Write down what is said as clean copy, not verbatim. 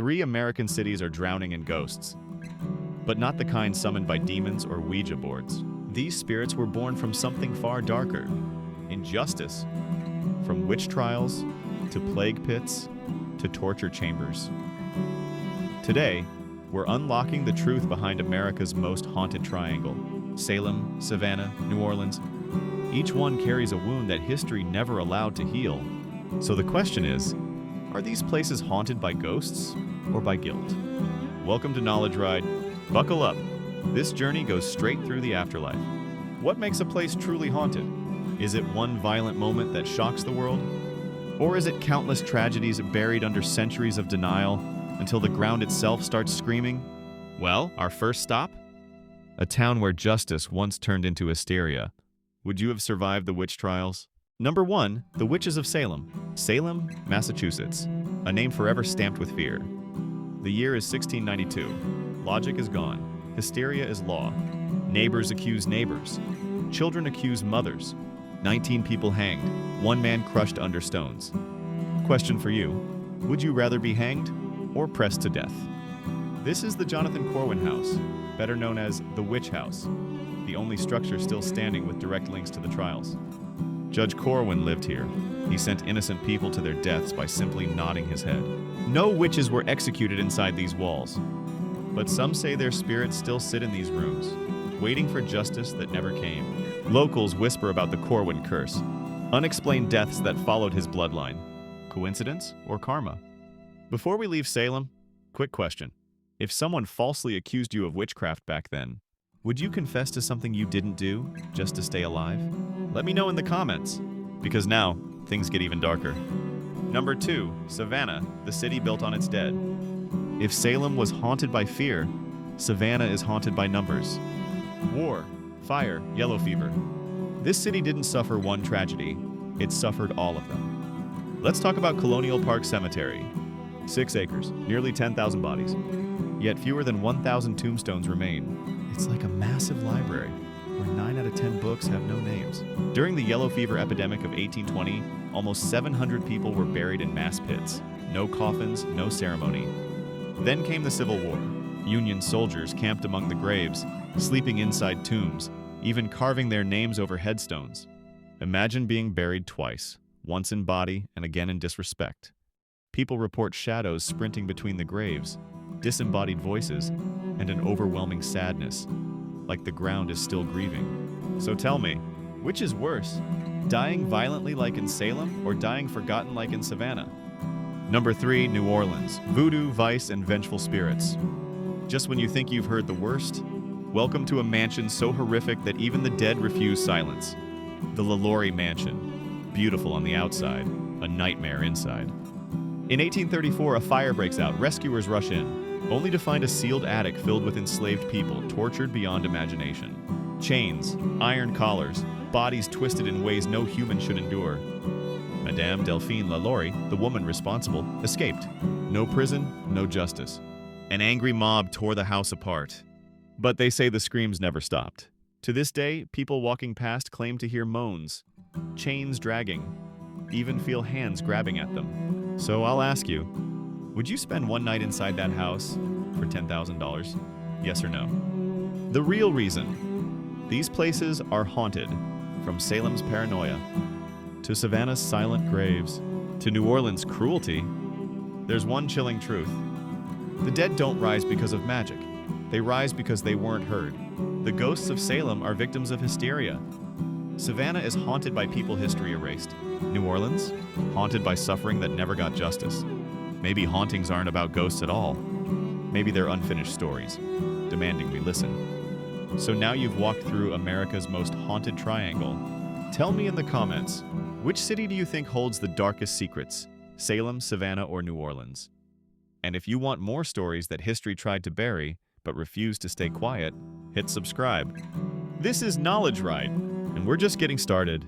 3 American cities are drowning in ghosts, but not the kind summoned by demons or Ouija boards. These spirits were born from something far darker: injustice, from witch trials to plague pits to torture chambers. Today, we're unlocking the truth behind America's most haunted triangle: Salem, Savannah, New Orleans. Each one carries a wound that history never allowed to heal. So the question is, are these places haunted by ghosts or by guilt? Welcome to Knowledge Ride. Buckle up. This journey goes straight through the afterlife. What makes a place truly haunted? Is it one violent moment that shocks the world? Or is it countless tragedies buried under centuries of denial until the ground itself starts screaming? Well, our first stop? A town where justice once turned into hysteria. Would you have survived the witch trials? Number 1, the Witches of Salem. Salem, Massachusetts. A name forever stamped with fear. The year is 1692. Logic is gone. Hysteria is law. Neighbors accuse neighbors. Children accuse mothers. 19 people hanged. 1 man crushed under stones. Question for you: would you rather be hanged or pressed to death? This is the Jonathan Corwin House, better known as the Witch House, the only structure still standing with direct links to the trials. Judge Corwin lived here. He sent innocent people to their deaths by simply nodding his head. No witches were executed inside these walls, but some say their spirits still sit in these rooms, waiting for justice that never came. Locals whisper about the Corwin curse, unexplained deaths that followed his bloodline. Coincidence or karma? Before we leave Salem, quick question. If someone falsely accused you of witchcraft back then, would you confess to something you didn't do just to stay alive? Let me know in the comments, because now things get even darker. Number 2, Savannah, the city built on its dead. If Salem was haunted by fear, Savannah is haunted by numbers. War, fire, yellow fever. This city didn't suffer one tragedy, it suffered all of them. Let's talk about Colonial Park Cemetery. 6 acres, nearly 10,000 bodies. Yet fewer than 1,000 tombstones remain. It's like a massive library, where 9 out of 10 books have no names. During the yellow fever epidemic of 1820, almost 700 people were buried in mass pits. No coffins, no ceremony. Then came the Civil War. Union soldiers camped among the graves, sleeping inside tombs, even carving their names over headstones. Imagine being buried twice, once in body and again in disrespect. People report shadows sprinting between the graves, disembodied voices, and an overwhelming sadness, like the ground is still grieving. So tell me, which is worse? Dying violently like in Salem or dying forgotten like in Savannah? Number 3, New Orleans. Voodoo, vice, and vengeful spirits. Just when you think you've heard the worst, welcome to a mansion so horrific that even the dead refuse silence. The LaLaurie Mansion. Beautiful on the outside, a nightmare inside. In 1834, a fire breaks out. Rescuers rush in, only to find a sealed attic filled with enslaved people, tortured beyond imagination. Chains, iron collars, bodies twisted in ways no human should endure. Madame Delphine LaLaurie, the woman responsible, escaped. No prison, no justice. An angry mob tore the house apart. But they say the screams never stopped. To this day, people walking past claim to hear moans, chains dragging, even feel hands grabbing at them. So I'll ask you, would you spend one night inside that house for $10,000? Yes or no? The real reason. These places are haunted, from Salem's paranoia, to Savannah's silent graves, to New Orleans' cruelty. There's one chilling truth. The dead don't rise because of magic. They rise because they weren't heard. The ghosts of Salem are victims of hysteria. Savannah is haunted by people history erased. New Orleans, haunted by suffering that never got justice. Maybe hauntings aren't about ghosts at all. Maybe they're unfinished stories, demanding we listen. So now you've walked through America's most haunted triangle. Tell me in the comments, which city do you think holds the darkest secrets? Salem, Savannah, or New Orleans? And if you want more stories that history tried to bury, but refused to stay quiet, hit subscribe. This is Knowledge Ride, and we're just getting started.